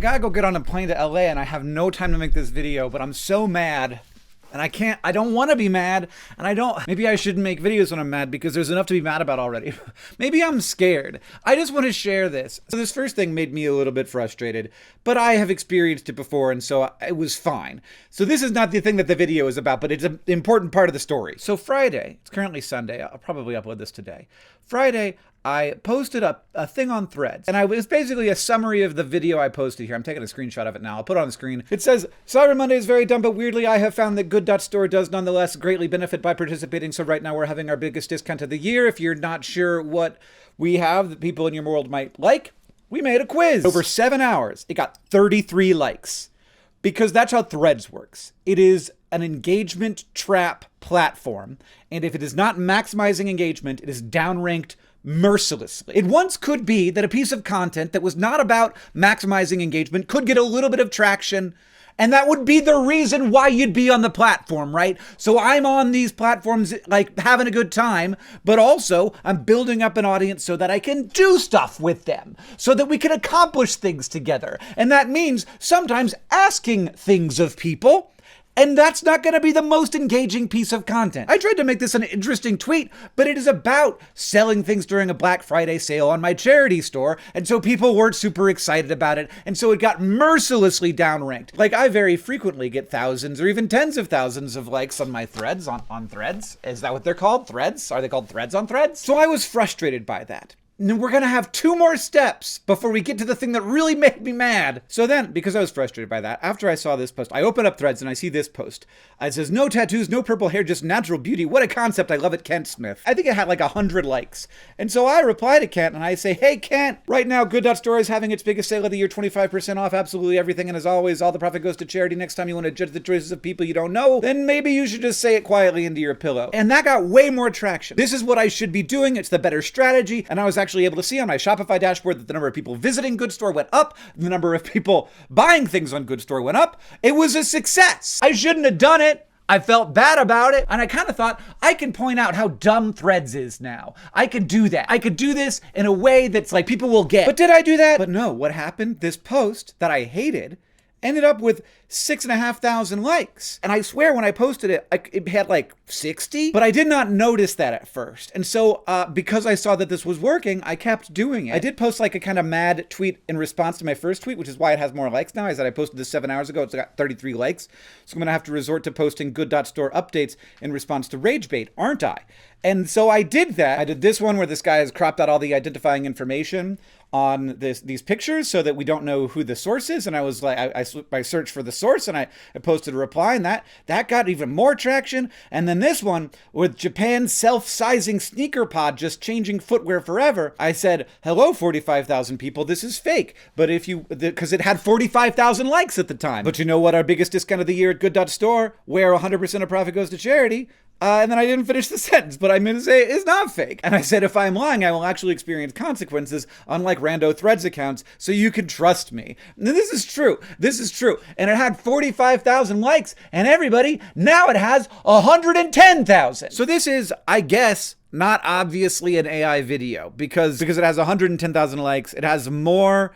gotta go get on a plane to LA and I have no time to make this video, but I'm so mad. And I don't want to be mad, and maybe I shouldn't make videos when I'm mad because there's enough to be mad about already. Maybe I'm scared. I just want to share this. So this first thing made me a little bit frustrated, but I have experienced it before, and so it was fine. So this is not the thing that the video is about, but it's an important part of the story. So Friday, it's currently Sunday, I'll probably upload this today. Friday, I posted a thing on Threads, and it was basically a summary of the video I posted here. I'm taking a screenshot of it now. I'll put it on the screen. It says, Cyber Monday is very dumb, but weirdly I have found that Good.Store does nonetheless greatly benefit by participating. So right now we're having our biggest discount of the year. If you're not sure what we have that people in your world might like, we made a quiz. Over 7 hours, it got 33 likes. Because that's how Threads works. It is an engagement trap platform, and if it is not maximizing engagement, it is downranked mercilessly. It once could be that a piece of content that was not about maximizing engagement could get a little bit of traction, and that would be the reason why you'd be on the platform, right? So I'm on these platforms like having a good time, but also I'm building up an audience so that I can do stuff with them, so that we can accomplish things together. And that means sometimes asking things of people. And that's not going to be the most engaging piece of content. I tried to make this an interesting tweet, but it is about selling things during a Black Friday sale on my charity store. And so people weren't super excited about it. And so it got mercilessly downranked. Like, I very frequently get thousands or even tens of thousands of likes on my threads, on Threads. Is that what they're called? Threads? Are they called threads on Threads? So I was frustrated by that. And we're going to have 2 more steps before we get to the thing that really made me mad. So then, because I was frustrated by that, after I saw this post, I open up Threads and I see this post. It says, no tattoos, no purple hair, just natural beauty. What a concept. I love it, Kent Smith. I think it had like 100 likes. And so I reply to Kent and I say, hey, Kent, right now, Good.Store is having its biggest sale of the year, 25% off absolutely everything. And as always, all the profit goes to charity. Next time you want to judge the choices of people you don't know, then maybe you should just say it quietly into your pillow. And that got way more traction. This is what I should be doing. It's the better strategy. And I was actually able to see on my Shopify dashboard that the number of people visiting Good.Store went up. The number of people buying things on Good.Store went up. It was a success. I shouldn't have done it. I felt bad about it. And I kind of thought I can point out how dumb Threads is now. I could do that. I could do this in a way that's like people will get. But did I do that? But no, what happened? This post that I hated ended up with 6,500 likes. And I swear when I posted it, it had like 60, but I did not notice that at first. And so because I saw that this was working, I kept doing it. I did post like a kind of mad tweet in response to my first tweet, which is why it has more likes now. I said I posted this 7 hours ago. It's got 33 likes. So I'm going to have to resort to posting Good.Store updates in response to rage bait, aren't I? And so I did that. I did this one where this guy has cropped out all the identifying information on these pictures so that we don't know who the source is. And I was like, I searched for the source and I posted a reply, and that got even more traction. And then this one with Japan's self-sizing sneaker pod just changing footwear forever. I said, hello, 45,000 people. This is fake. But because it had 45,000 likes at the time. But you know what? Our biggest discount of the year at Good.Store, where 100% of profit goes to charity. And then I didn't finish the sentence, but I meant to say it's not fake. And I said, if I'm lying, I will actually experience consequences, unlike rando Threads accounts, so you can trust me. And this is true. This is true. And it had 45,000 likes, and everybody, now it has 110,000. So this is, I guess, not obviously an AI video, because it has 110,000 likes. It has more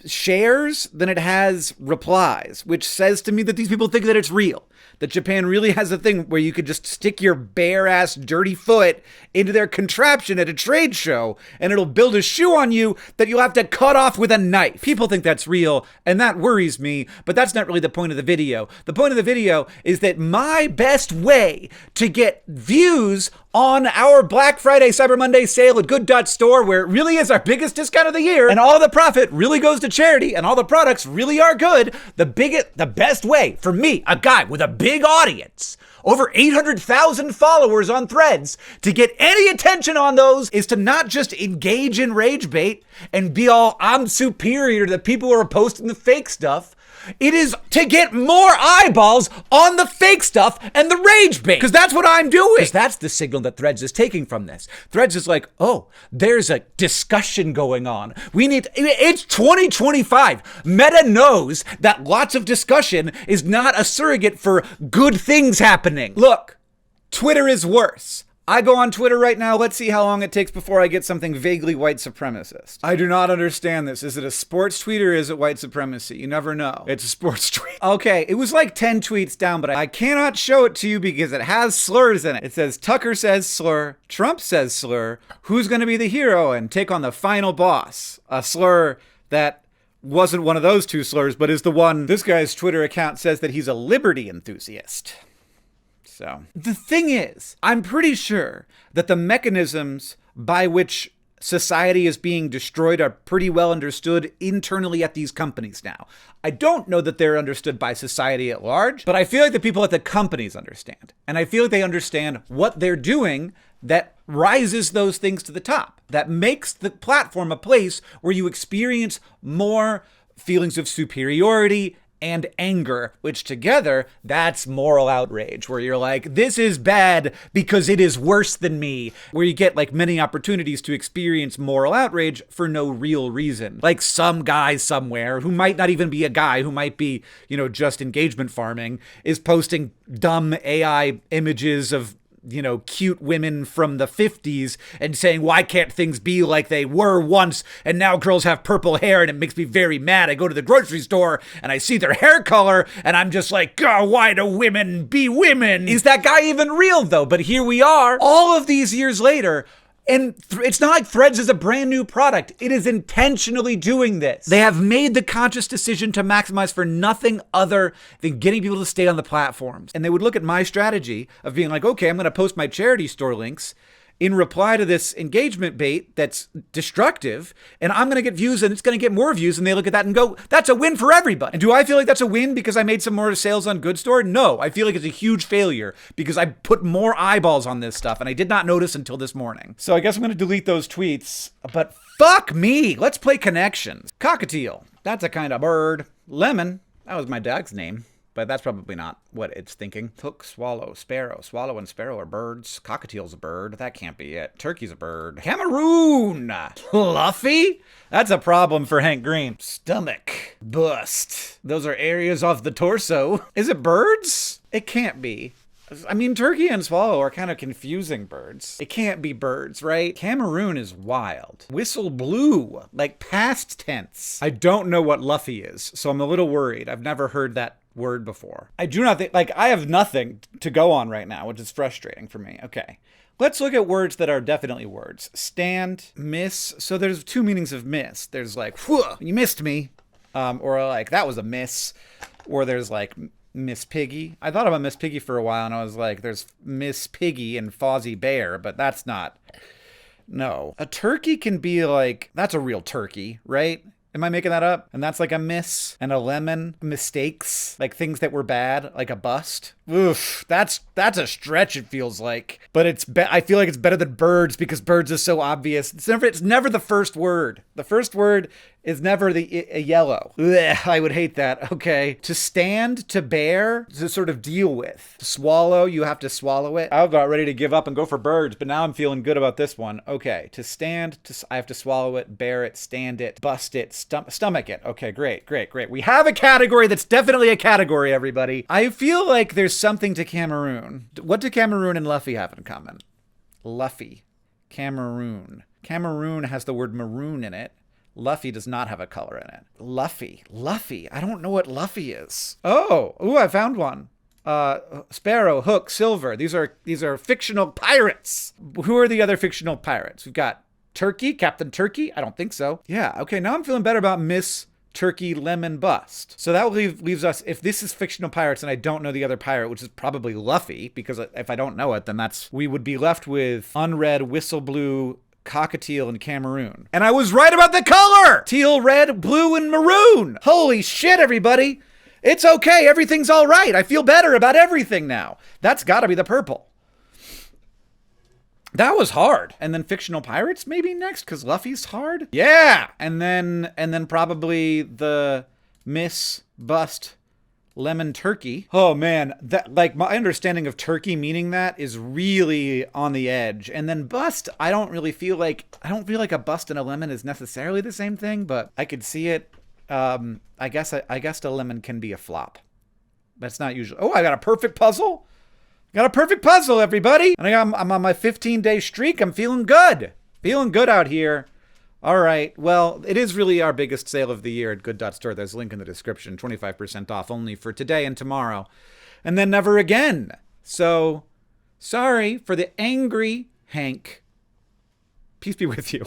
shares than it has replies, which says to me that these people think that it's real. That Japan really has a thing where you could just stick your bare ass dirty foot into their contraption at a trade show and it'll build a shoe on you that you'll have to cut off with a knife. People think that's real, and that worries me, but that's not really the point of the video. The point of the video is that my best way to get views on our Black Friday Cyber Monday sale at Good.Store, where it really is our biggest discount of the year, and all the profit really goes to charity, and all the products really are good, the best way for me, a guy with a big audience, over 800,000 followers on Threads, to get any attention on those is to not just engage in rage bait and be all, I'm superior to the people who are posting the fake stuff. It is to get more eyeballs on the fake stuff and the rage bait. Because that's what I'm doing. Because that's the signal that Threads is taking from this. Threads is like, oh, there's a discussion going on. It's 2025. Meta knows that lots of discussion is not a surrogate for good things happening. Look, Twitter is worse. I go on Twitter right now. Let's see how long it takes before I get something vaguely white supremacist. I do not understand this. Is it a sports tweet or is it white supremacy? You never know. It's a sports tweet. Okay, it was like 10 tweets down, but I cannot show it to you because it has slurs in it. It says, Tucker says slur, Trump says slur, who's going to be the hero and take on the final boss? A slur that wasn't one of those two slurs, but is the one this guy's Twitter account says that he's a liberty enthusiast. So the thing is, I'm pretty sure that the mechanisms by which society is being destroyed are pretty well understood internally at these companies now. I don't know that they're understood by society at large, but I feel like the people at the companies understand. And I feel like they understand what they're doing that rises those things to the top, that makes the platform a place where you experience more feelings of superiority and anger, which together, that's moral outrage, where you're like, this is bad because it is worse than me, where you get like many opportunities to experience moral outrage for no real reason. Like some guy somewhere who might not even be a guy, who might be, just engagement farming, is posting dumb AI images of cute women from the 50s and saying, why can't things be like they were once? And now girls have purple hair and it makes me very mad. I go to the grocery store and I see their hair color and I'm just like, God, why do women be women? Is that guy even real though? But here we are all of these years later. And it's not like Threads is a brand new product. It is intentionally doing this. They have made the conscious decision to maximize for nothing other than getting people to stay on the platforms. And they would look at my strategy of being like, okay, I'm going to post my charity store links in reply to this engagement bait that's destructive, and I'm going to get views and it's going to get more views. And they look at that and go, that's a win for everybody. And do I feel like that's a win because I made some more sales on Good Store? No, I feel like it's a huge failure because I put more eyeballs on this stuff and I did not notice until this morning. So I guess I'm going to delete those tweets, but fuck me. Let's play connections. Cockatiel, that's a kind of bird. Lemon, that was my dog's name. But that's probably not what it's thinking. Hook, swallow, sparrow. Swallow and sparrow are birds. Cockatiel's a bird. That can't be it. Turkey's a bird. Cameroon. Fluffy? That's a problem for Hank Green. Stomach. Bust. Those are areas of the torso. Is it birds? It can't be. I mean, turkey and swallow are kind of confusing birds. It can't be birds, right? Cameroon is wild. Whistle blew, like past tense. I don't know what Luffy is, so I'm a little worried. I've never heard that word before. I do not think, I have nothing to go on right now, which is frustrating for me. Okay. Let's look at words that are definitely words. Stand, miss. So there's two meanings of miss. There's like, whew, you missed me. Or like, that was a miss. Or there's like, Miss Piggy. I thought about Miss Piggy for a while and I was like, there's Miss Piggy and Fozzie Bear, but that's not. No. A turkey can be like, that's a real turkey, right? Am I making that up? And that's like a miss and a lemon. Mistakes, like things that were bad, like a bust. Oof, that's a stretch, it feels like. But I feel like it's better than birds because birds is so obvious. It's never the first word. The first word is never a yellow. Ugh, I would hate that. Okay. To stand, to bear, to sort of deal with. To swallow, you have to swallow it. I was about ready to give up and go for birds, but now I'm feeling good about this one. Okay. To stand, I have to swallow it, bear it, stand it, bust it, stomach it. Okay, great. We have a category that's definitely a category, everybody. I feel like there's something to Cameroon. What do Cameroon and Luffy have in common? Luffy. Cameroon. Cameroon has the word maroon in it. Luffy does not have a color in it. Luffy. I don't know what Luffy is. Oh, I found one. Sparrow, Hook, Silver. These are fictional pirates. Who are the other fictional pirates? We've got Turkey, Captain Turkey. I don't think so. Yeah. Okay. Now I'm feeling better about Miss Turkey Lemon Bust. So that leaves us, if this is fictional pirates and I don't know the other pirate, which is probably Luffy, because if I don't know it, then we would be left with unread, whistle blue, Cockatiel, and Cameroon. And I was right about the color! Teal, red, blue, and maroon! Holy shit, everybody! It's okay, everything's all right. I feel better about everything now. That's gotta be the purple. That was hard. And then fictional pirates maybe next, because Luffy's hard? Yeah! And then probably the Miss Bust Lemon Turkey. Oh man, that, like, my understanding of turkey meaning that is really on the edge. And then bust, I don't feel like a bust and a lemon is necessarily the same thing, but I could see it. I guess a lemon can be a flop. That's not usually. Oh, I got a perfect puzzle. Got a perfect puzzle, everybody. And I'm on my 15-day streak. I'm feeling good. Feeling good out here. All right. Well, it is really our biggest sale of the year at Good.Store. There's a link in the description. 25% off only for today and tomorrow. And then never again. So, sorry for the angry Hank. Peace be with you.